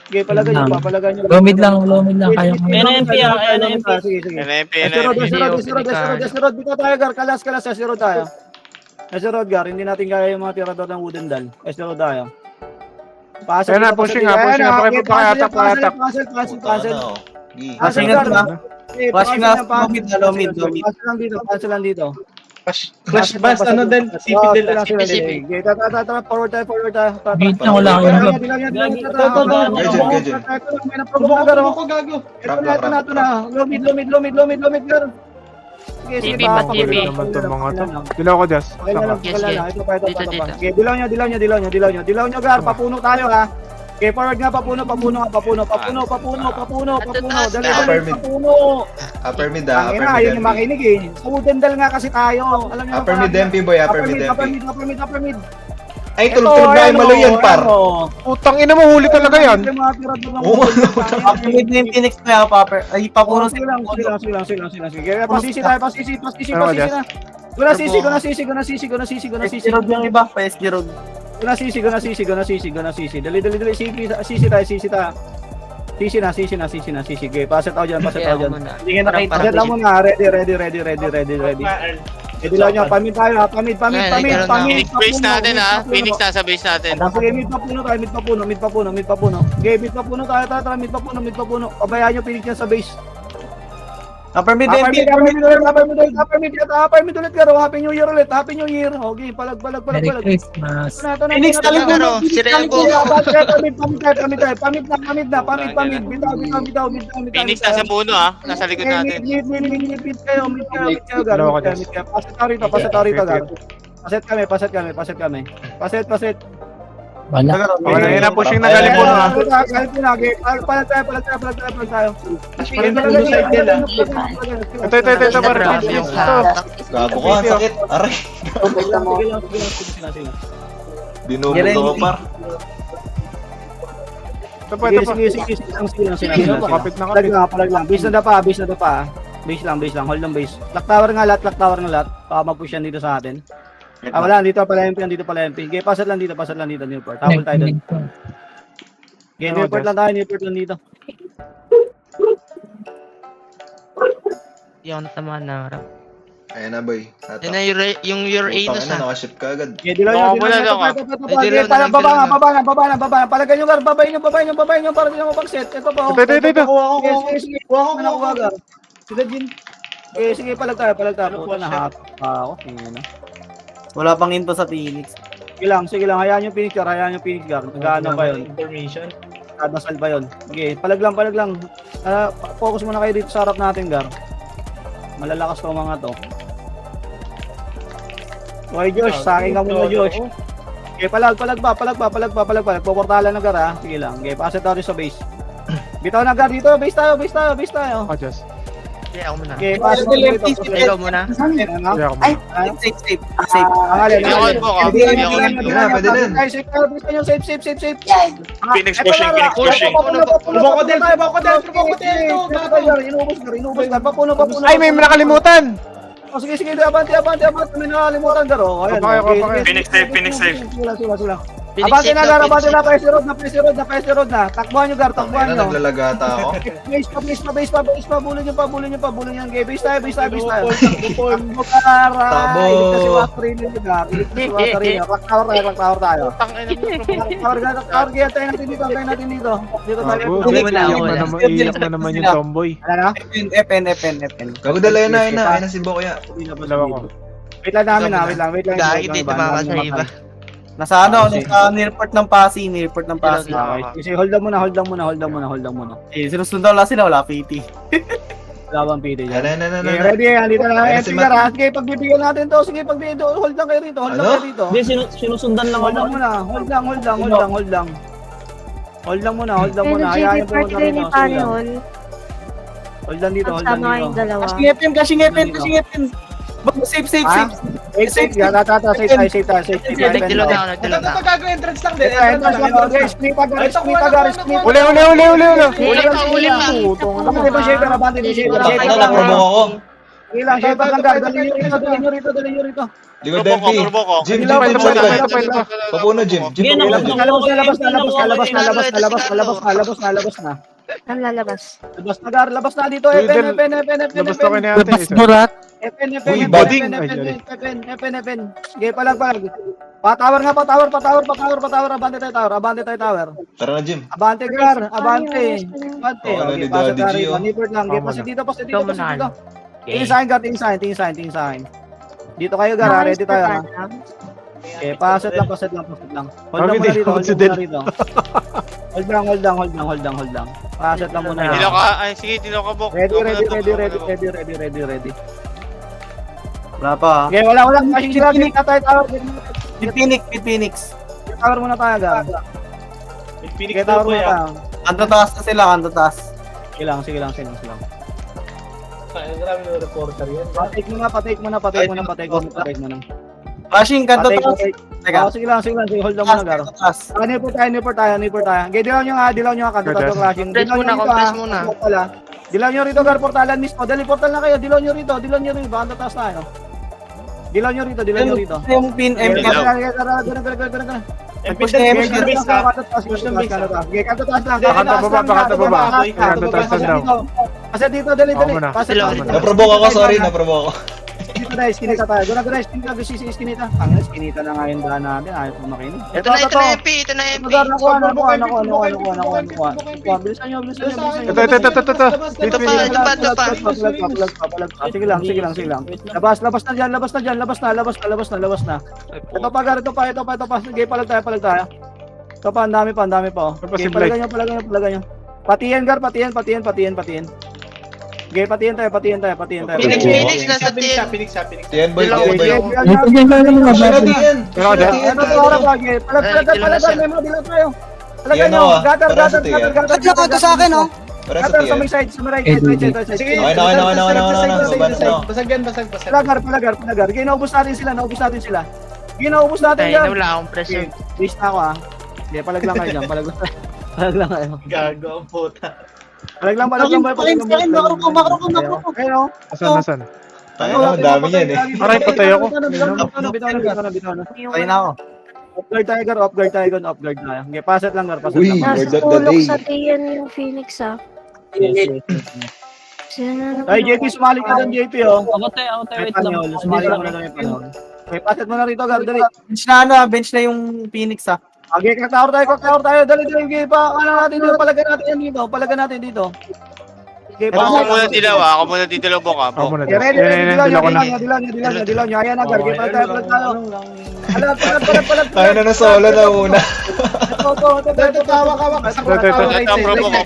Okay, palagan nyo. Low mid lang, kaya mo. Sige. NMP. Esirod, dito tayo, Gar. Kalas, Esirod tayo. Esirod, Gar. Hindi natin kaya yung mga tirador ng wooden dal. Esirod tayo. Ayan na, pushing ha. Pakiata. Cancel. Ano? Gi. Cancel, Gar. Low mid. Cancel lang dito. Flash bus, ano din? CP din lang. CP. Okay, tara, forward tayo. Mid lang, wala akong lob. May naprovoke na, Gar. Ito na. Low mid, Gar. CP pa, CP. Naman to mga to. Dilaw ko just. Okay na lang, Yes, okay yes. lang. Ito pa. Dito. Okay, dilaw nyo, Gar. Papuno tayo, ha. Okay, forward nga, papuno. Dali, papuno. Upper mid, Ang ina, yun yung makinig eh. Sa wooden dal nga kasi tayo. Alam niyo Upper mid MP, boy. Upper mid MP. Upper mid. Ay, tulog-tulog na yung malo yan, par. Putang ina mo, huli talaga yan. Oo. Upper mid na yung Phoenix na Popper. Ay, papuno Sige lang. Kaya pasisi tayo, pasisi na. Go na sisi. Road yung iba, pa SG Road. Go na sisi. Dali. Sisi tayo. Sisi na. Okay, paset out dyan. Hindi nga nakita. Paset lang muna. Ready. Dilaw nyo, pamid tayo ha. Pamid. Phoenix base natin, ha. Phoenix nasa base natin. Sige, mid pa puno. Okay, mid pa puno tayo. Tara, mid pa puno. Pabayaan nyo, Phoenix yan sa base. Upper mid Upper MP. mid ulit, Garo. Happy New Year ulit. Okay, palag. Merry Christmas. Phoenix, talag mo. Garo, si Rebo. Pamid. Bitaw. Phoenix nasa puno, ha. Nasa likod natin. Mid kayo, Garo. Paset tayo rito, Garo. Paset kami. Paset. Wala. Okay, yan na, pushing na galing puno ha. Palag tayo. Ito, par. Grabe yung Ito. hatak. Gago ka, ang sakit. Aray. Binubog ako, par. Ito pa. Sige. Kapit na Palag lang. Bis na pa. Base lang, hold lang base. Clock tower nga lahat. Baka mag-push yan dito sa atin. Wala, dito pala MP, dito pala MP. Okay, pasat lang dito, Newport. Tawal tayo doon. Okay, Newport lang dito. Yung tama na harap. Ayan na, boy. Yan na yung Uranus na, ah. nakaship ka agad. Okay, dilaw nyo. Baba na. Palagan nyo, Gar. Babayin nyo para di na mapag-set. Ito pa, oh. Ito. Sige. Nakuha, Gar. Sila, Jin. Okay, sige, palag tayo. Puta, nahap pa ako. Tingnan na. Wala pang info sa Phoenix. Sige lang. Hayaan nyo Phoenix, Gar. Nag-ano pa yun. Information. Nadasal pa yun. Okay, palag lang. Focus muna kayo dito sa harap natin, Gar. Malalakas to mga to. Okay, Josh, sa akin ka muna, Josh. Okay, palag pa. Puportalan na, Gar, ha. Sige lang. Okay, paset tayo sa base. Bitaw na, Gar, dito. Base tayo. Oh, Diyos. Kaya ako muna. Okay, paset tayo dito. Ikaw muna. Ay, safe. Pwede na. Safe. Phoenix pushing. Bako del. Inubos, Gar. Papuno. Ay, may nakalimutan! Oh, sige, abante. May nakalimutan, Gar. Oh, ayan. Okay. Phoenix safe. Sila. Abante na, Gar. Paese road na. Takbuhan nyo, Gar. Tangina, naglalagata ako. Base pa. Bulin nyo. Okay, base tayo. Takbo, Takbo. Iligtas si Waterino nyo, Gar. Clock tower tayo. Clock tower, kaya tayo natin dito. Dito tayo. Iyak na naman yung tomboy. Ano na? FN. Gago dala yun na si Bokya. Dalawa ko. Wait lang namin. Gagi dito mga sa iba. Nasa nearport ng Pasig. Okay. Kasi hold lang muna. Eh, sinusundan lang sila, wala PT. Wala bang PD dyan. Yan. Okay, ready, andito na. Ayan, si Sige, Gar. Sige, pagbibigyan natin to. Sige, hold lang kayo rito. Hindi, sinusundan lang Hold lang muna. Hold lang muna. Hayaan yung pumunta rito. Sige lang. Hold lang dito. Sama kayong dalawa. Kasi ngepin. Safe. Safe. Yan, safe tayo. Nagdilog na ako. Entrance lang din. Split Gar. Uli! Uli pa. Abante ba, Shaker? Tangina, naprovoke ako. Ilang, Shaker lang, Gar. Dali nyo rito. Likod MP. Jim. Papuno, Jim. Labas na. Ang lalabas. Labas na dito. Labas na kayo ni ate. Labas murat. Uy, bading. FN. Sige, palag. Patawar. Abante tayo tower. Tara na, Jim. Abante, Gar. Abante. Ano ni Okay, pasok Daddy Gar. G, oh. Niport lang. Okay, pasok dito. Ikaw muna. Tingin sa akin, Gar. Tingin sa akin. Dito kayo, Gar. Ready tayo. Okay, pasok lang. Hold lang muna dito. Hold lang. Pasok lang muna. Dilaw ka, Bok. Ready. Wala pa. Okay, wala. Kasi sila, dito tayo tower. Phoenix. Tower muna tayo, Gar. Okay, tower muna tayo. Kanto taas. Sige lang. Marami na reporter yan. Patake muna. Flashing, kanto taas. Patake. Teka. Sige lang. Hold lang muna, Gar. Taas. Niport tayo. Okay, dilaw nyo nga, kanto tayo flashing. Compress muna. Dilaw nyo rito, Gar, portalan mismo. Dali, portal na kayo. Dilaw nyo rito. Baka taas tayo. Dilaw nyo rito. Yung pin MP. Push na base ka. Kanto taas lang. Pakanta baba. Pasa dito, dali. Pasa Sila. dito. Naprovoke ako, sorry. Naprovoke ako. Skinita tayo. Doon na, skinita. Ang skinita na nga yung daan natin. Ayaw ko makinig. Ito na MP. Nakuha. Bilisan nyo. Ito. Ito pa. Sige lang. Labas na. Ito pa. Sige, palag tayo. Ito pa, ang dami pa. Okay, palagan nyo. Patiyan, Gar, patiyan. Okay, patiyan tayo. Phoenix nasa Phoenix. Tiyan, boy. Palagyan nyo, gatar sa akin, oh. Para sa Gatar sa tiyan. may side, sa may right side. Sige. Okay na. Basag. Palagar. Okay, naubos natin sila. Gar. Wala akong pressure. Okay, base na ako, ah. Okay, palag lang kayo dyan, palag lang kayo. Gago ang puta. Palag lang, palag lang, palag lang. Makro ko. Ayun, Nasaan? Tayo na, dami yan eh. Aray, patay ako. Bitaw na. Patay na ako. Off guard tayo, Gar. Off guard tayo. Okay, paset lang, Gar. Paset Uy. lang. Word Nasa of the tulok day. sa tiyan yung Phoenix ah. Yes. Sino na naman Ay, JP, sumali ka doon, JP, oh. Ako tayo, May panahon, sumali ka muna ng panahon. Okay, paset mo na rito, Gar. Dali. Bench na yung Phoenix ah. Okay, kaktower tayo. Dali. Okay, palagan natin dito. Okay, Ako muna dilaw ah. Ako muna dilaw boka. Ako muna. Okay, ready, Dilaw ko na. dilaw nyo. Ayan na, Gar. Okay, palag tayo. Palag. Tayo na na solo na una. Ito, tawak. Ito, probo ko.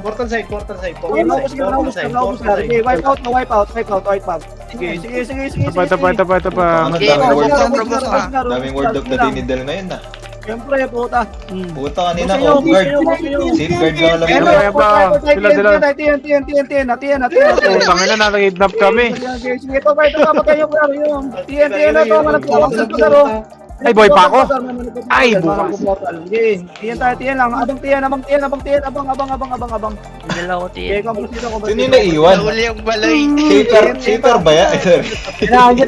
Portal side. Okay, wipe out. Sige. Ito pa. Daming word of the day ni Del ngayon na. Siyempre, puta. Puta kanina, off guard. Safeguard lang lang Ayan yun. pa. Sila. TNT. Putang ina, nakikidnap kami. Sige, ito pa, patay yung klaro yung TNT na ito, malagpapag sa pagkaro. Ay, boy pa ako. Ay, bukas. TN lang, abang TN. Dalawa ko Okay, tiyan. Sino yung naiwan? Nahuli yung balay. Shaper ba yan?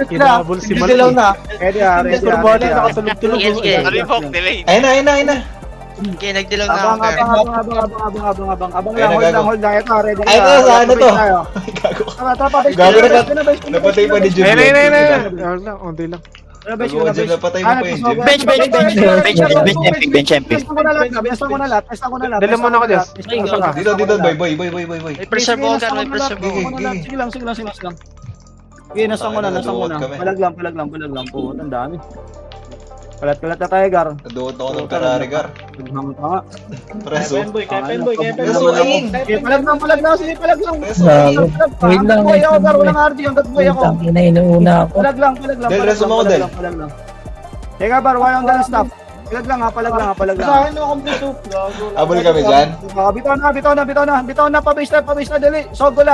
Kinabol si Mal. Ready. Nakatulog-tulog. Revoke, delay. Ayun na. Okay, nagdilaw na ako. Abang lang, hold lang. Ito, ready. Ay, sa ano to? Gago. Gago na napatay pa ni Jun. Ayun. Unti lang. Gago, Jun, napatay mo pa yun, Jun. Bench MP. Basta ko na lahat. Dala mo na ako, Jess. Dito, boy. May pressure mo ka, may pressure mo. Sige lang. Okay, nasa mo na. Palag lang. Po, ang dami. Palat na tayo, Gar. Naduot ako ng Ferrari, Gar. Tama. Preso. Penboy. Preso, ayun. Okay, palag lang. Sige, palag lang. Preso. Wait lang. Buhay ako, Gar. Walang RD. Hanggat buhay ako. Tangina, inuuna ako. Palag lang. Del, resume mo, Del. Teka, Bar, walang dalang staff. Palag lang. Sa akin, no, complete. Habol kami dyan. Bitaw na, pabase na, dali. Sogo. Okay,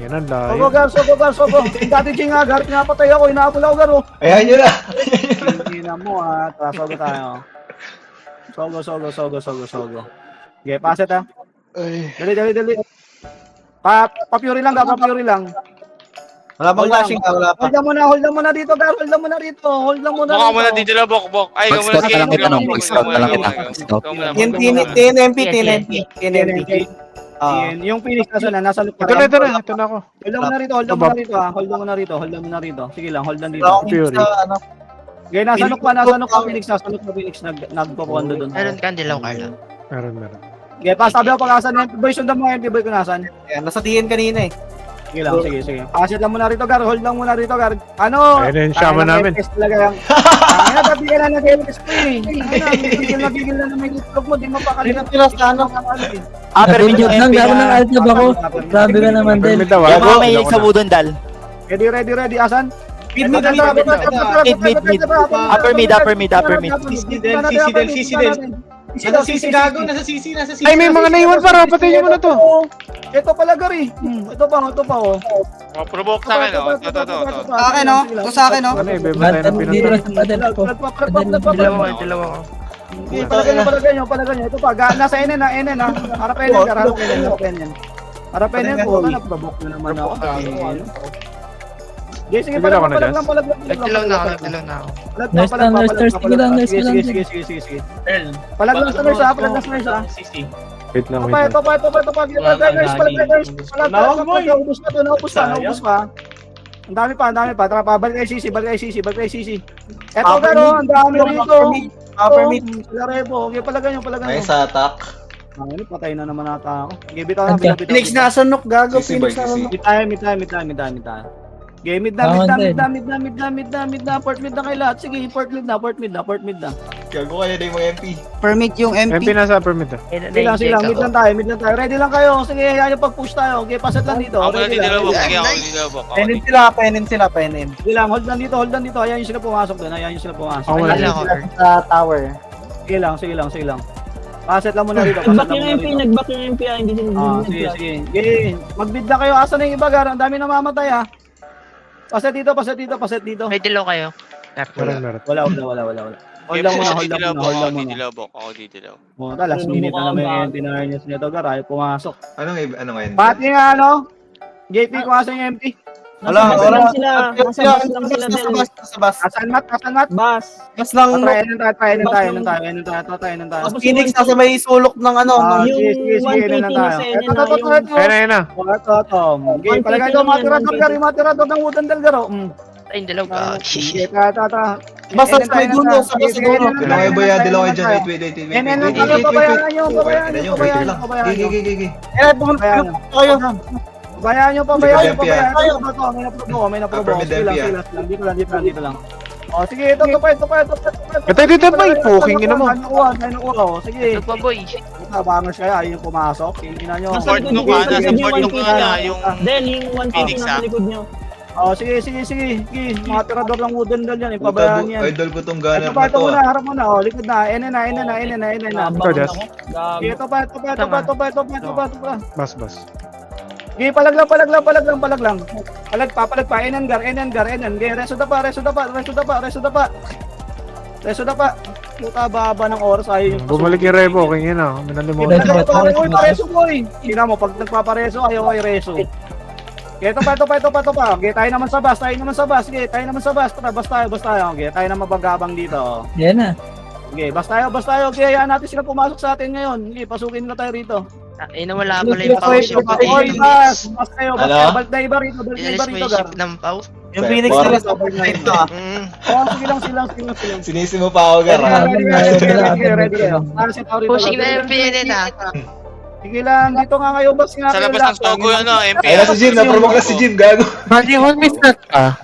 yan ang layo. Sogo. Dati G nga, Gar, pinapatay ako, inaabol ako, Gar, oh. Ayan nyo na. Hindi na mo, ha. Tara, sogo tayo. Sogo. Okay, paset, ha. Dali. Pa-fury lang, Gar, pa-fury lang. Wala bang flashing ka? Wala pa. Hold lang muna dito, Gar. Hold lang muna rito. Boka muna dilaw bok. Ay, ikaw muna sige. TNMP. Yung Phoenix nasa loop Ito na ako. Hold lang muna rito. Sige lang, hold lang dito. Fury. Okay, nasa loop pa Phoenix, nagpo-pondo doon. Meron ka, dilaw, Carla. Meron. Okay, sabi ako pag-asan yung boy, sundan mo yung boy kung nasan. Nasa TN kanina eh. Sige lang, sige. Pasit lang muna rito, Gar. Hold lang muna rito, Gar. Ano? Ayun yung shaman namin. Talaga yung... Ano, ba't di ka na nag-MX ko eh? Nagigil na may itlog mo, di mo pa kanina. Napindot lang, garo ng alt na ba ko? Grabe ka naman, Del. Ready, asan? Mid. Upper mid. CC Del. Nasa CC. Ay, may mga naiwan para. Patay nyo muna to. Ito pala, Gar eh. Ito pa, oh. Provoke sa akin, oh. Ito. Sa akin, oh. Ito sa akin, oh. Ano eh, bebantay ng Dito pinatay. lang sa padel ko. Dilaw ako. Palaganyo. Ito pa, nasa NN na. Harapan yan, Gar. Harapan yan po. Nag-provoke na naman ako. Sige, palag lang. Nagdilaw na ako. Nice lang. Sige. Palag lang sa nurse, ha. Wait lang. Ito pa. Palag. Naubos pa. Ang dami pa. Tara pa, balik kay CC. Eto, Garo, ang dami rito. Upper mid. Sila Rebo. Okay, palaganyo. Nice attack. Patay na naman ata ako. Okay, bitaw na. Phoenix nasa nok, gago. CC. Phoenix nasa nok. Mid tayo. Okay, mid na. Port mid na kayo lahat. Sige, port mid na. Gago kaya na yung mga MP. Permit yung MP nasa permit. Sige lang. Mid lang tayo. Ready lang kayo. Sige, yan yung pag-push tayo. Okay, paset lang dito. Ako muna Ready lang. dilaw bok. Sige, ako dilaw bok. Penin. Sige lang, hold lang dito. Ayan yung sila pumasok doon. Ako wala. Sa tower. Sige lang. Paset lang muna dito. Nag-back yung MP, hindi Sige. Mag-bid na kayo. Asa na yung iba, Gar? Ang dami na mamatay, ha. Paset dito. May dilaw kayo. Meron. Wala. Hold lang muna, hold lang Didilaw muna, po hold ako, lang muna. didilaw po ako, didilaw. Oh, last minute na naman yung tinarnias nito, Gar. Ayaw pumasok. Ano ngayon? Pati nga, ano? JP, pumasok yung MP. Wala, Nasa wala. bus sila. Nasa bus lang sila, Nasa Del. bus, nasa bus. Asan mat, asan mat? Bus. Bus lang, no. Tayo tayo. Phoenix nasa may sulok ng ano. Ah, ng- Yung 180 na sa inyo na yung... Ayun na. Ito. Okay, palagay ito, matirador, Gar. Matirador ng utang del, Gar. Ay, dilaw ka. Okay, tata. Basta sa may dulo, sa may dulo. Dilaw kayo boy, dilaw kayo dyan. Wait. Pabayaan nyo. Eh, pumunta kayo. Pabayaan nyo. May naprobo. Affirmative, Sige yeah. lang. Dito lang. O, sige, ito pa. Ito, dito, boy. Puking ina mo. Nakuha. Sige. Ito pa, boy. Bangers kaya, ayun yung pumasok. Tingnan nyo. Support nung kana, support nung kana, yung... Del, yung 180 Phoenix, na sa likod nyo. O, sige. Mga tirador ng wooden doll yan. Ipabayaan yan. Idol ko tong Ito ganap pa, na to. harap mo na. O, likod na. Ene na. Nabangon Jess. ako. Gago. Ito pa. Bas. Okay, palaglang. Palag pa. Enan gar. Okay, reso da pa. Puta, baba ng oras. Ayaw yung Bumalik yung Revo. Okay yun ah. Minalimutan. Uy, pareso boy. Tingnan mo, pag nagpapareso, ayaw ko i-reso. Okay, ito pa. Okay, tayo naman sa bus. Sige, tayo naman sa bus. Tara, bus tayo. Okay, tayo na mabagabang dito. Yan na. Okay, bus tayo. Okay, hayaan natin sila pumasok sa atin ngayon. Okay, pasukin nila tayo rito. Ay, nawala pala yung pause yung Oy, bus tayo. Ano? Balik na iba rito, Inalis mo yung Gar. ship ng pause. Yung Phoenix Bar. nila sa overnight na. Oh, sige lang. Sinisi mo pa ako, Gar. Ready kayo. Para si Tao rito. Pushing na yung PNN ah. Sige lang, dito nga kayo, boss nga. Sa kayo labas lang. ng Stogo yun, MP. Ayun na si Jim, naprovoke na si Jim, gago. Mali, one miss na ka.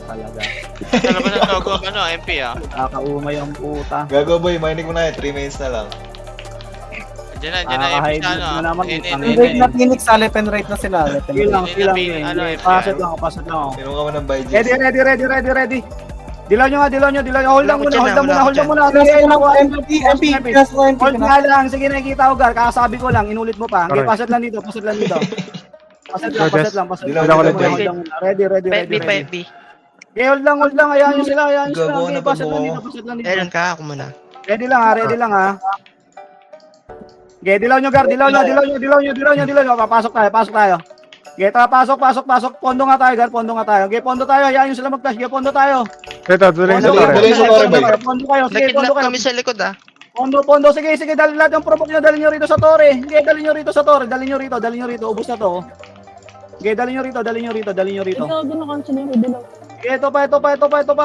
Talaga. Sa labas ng Stogo, MP ah. Kakaumay ang puta. Gago boy, mahinig mo na yun. 3 minutes na lang. Diyan na, MP sa ano. naman. Right na Phoenix, left and right na sila. Left and Sige right. lang. Ano, Paset lang. Sino ka mo ng by Ready. Dilaw nyo. Hold lang muna. Pinasa ko ng MP. Pinasa ko ng Hold MP. nga lang. Sige, nakikita ko, Gar. Kakasabi ko lang. Inulit mo pa. Okay, paset lang dito. Paset lang. Dilaw ko lang, Hold lang muna. Ready. FB. Okay, hold lang. Hayaan nyo sila. Gago, Okay, ano paset ba lang mo? dito. Meron ka, ako muna. Ready lang ha. Okay, dilaw nyo, Gar. Dilaw nyo. Papasok tayo. Okay, tara, pasok. Pondo nga tayo, Gar. Okay, pondo tayo. Hayaan nyo sila mag-flash. Okay, pondo tayo. Ito, tuloy sa Pondo tore. Dali sa tore, boy. Pondo kayo. Sige, pondo Nakidnap kayo. kami sa likod ah. Pondo. Sige. Dali lahat yung provoke nyo. Dali nyo rito sa tore. Okay, dali nyo rito sa tore. Dali nyo rito. Ubus na to. Okay, dali nyo rito. Ikaw, doon ako ang sinero, dilaw. Okay, ito pa.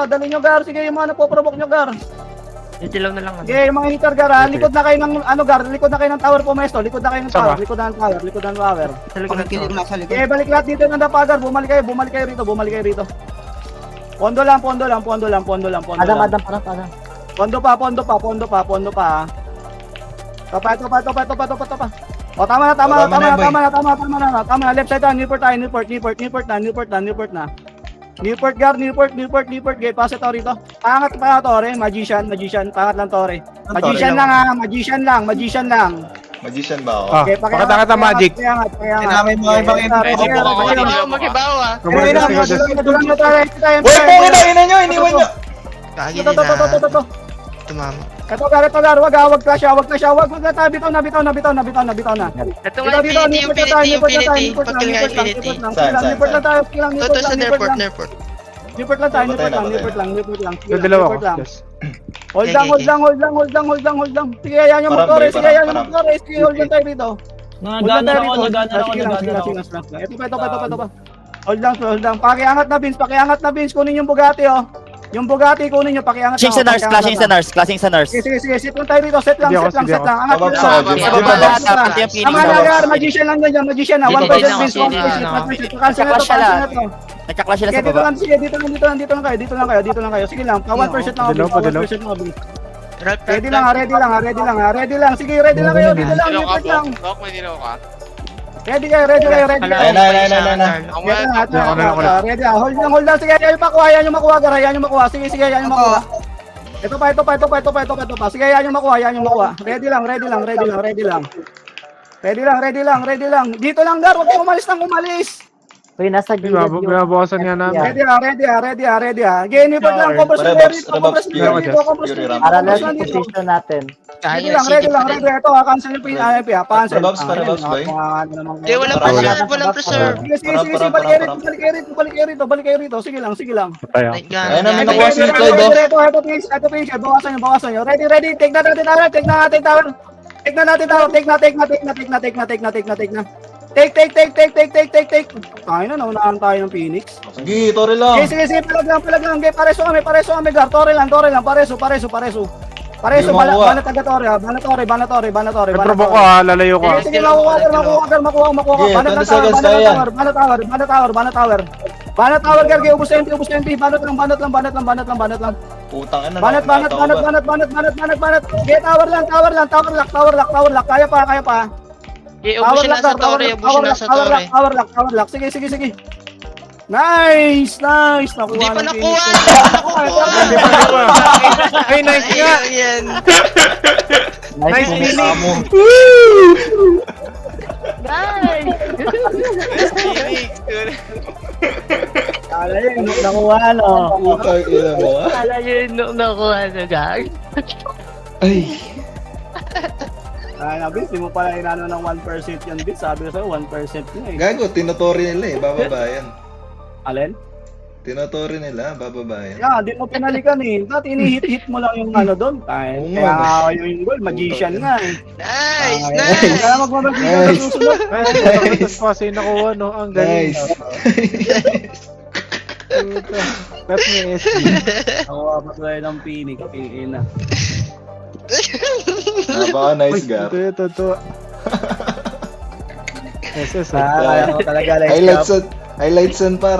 Dali nyo, Gar. Sige, yung mga napoprovoke nyo, Gar. Didilaw na lang ah. Okay, yung mga hitter, Gar. Likod na kayo ng, Gar. Likod na kayo ng tower pumesto. Likod na ng tower. Sa likod ng tower. Okay, balik lahat dito ng dapagar. Bumalik kayo rito. Pondo lang. Adam, para. Pondo pa. Ito pa. O, tama na. Left side tayo, Newport na. Newport. Okay, pass ito rito. Pangat pa tore, magician. Pangat lang tore. Magician lang. Magician ba ako? Ah, pakita ka magic. Pakiangat. Kailangan mga ibang MP. Magibaw ah. Bumalik na si Jess. Uy, pungin na, ina nyo, iniwan nyo. Kagi din na. Tumama. Ito, Gar. Wag clash. Wag na tayo. Bitaw na. Ito nga Infinity. Pagkil nga Infinity. Saan? Newport lang tayo. Ito sa Newport. Newport lang. Ito, dalawa ko. Yes. Hold lang. Sige, hayaan nyo mag-tore. Sige, hold lang tayo rito. Nagana ako. Ito pa. Hold lang. Pakiangat na Vince. Kunin yung Bugatti, oh. Yung Bugatti, kunin nyo. Pakiangat na. Clashing sa nurse. Sige. Sit lang tayo rito. Set lang. Angat Babagsak lang. ako, Jim. Babagsak. Tama na, Gar. Magician lang dyan. Magician na. 1% Vince. 1%. Cancel na to. Nagka-clash sila Okay, sa baba. dito lang kayo. Sige lang, 1% lang Dilaw pa, dilaw. 1% lang. Ready lang. Sige, ready lang kayo. Dito lang, Dilaw ka lipat po. lang. Dok, may dilaw ka. Ready kayo. Ayun na. Ako Ready nga, lang. Ready. Hold lang. Sige, hayaan nyo makuha, Gar. Hayaan nyo makuha. Sige, hayaan nyo makuha. Ito pa. Sige, hayaan nyo makuha. Ready lang. Dito lang, Gar. Huwag kang umalis. Binabawasan nga namin. Ready ah. Game pa lang, compras na Ready, dito, compras na dito. Ready lang. Ito, cancel yung PIP ha. Cancel. Para Bobs, boy. Hindi, walang preserve, walang preserve. Sige, balik kayo rito. Sige lang. Ayun na, may nakuha si Clyde, oh. Ito, please. Bawasan nyo. Ready. Take na natin tower. Take na. Take. Tayo na, naunahan tayo ng Phoenix. Sige, Tore lang. Sige, palag lang. Okay, pareso kami, Gar. Tore lang. Pareso. Hindi mo makuha. Banat taga Tore, Banatore. Nagprovoke ko ha, lalayo ko. Sige, makuha. Banat 20 seconds tayo yan. Banat tower, Gar. Ubus na MP. Banat lang. Putang ina. Banat. Okay, tower lock. Kaya pa. Ubusin na sa Tore, Tower lock. Sige. Nice. Nakuha. Hindi pa ng nakuha! Phoenix. Ay, nice nga. Ayan. Nice Phoenix. Kala yun, nakuha no. Putang ina mo, ha? Kala yun nung nakuha na, Gar. Ay. Bis, di mo pala inano ng 1% yan, Bis. Sabi ko sa'yo, 1% yun eh. Gago, tinutori nila eh. Bababa yan. Alin? Tinutori nila, bababa yan. Yeah, di mo pinalikan eh. Dati ini-hit mo lang yung ano doon. Kaya Oo kaya nga. nga yung goal, magician nga eh. Nice! Kaya magmamagician sa susunod. Nice. Kasi nakuha, no? Ang galing. Nice. That's me, SG. Nakuha pa tayo ng Phoenix. Ina. Napaka-nice, Gar. Totoo. SS, Kaya ko talaga like Highlights on par.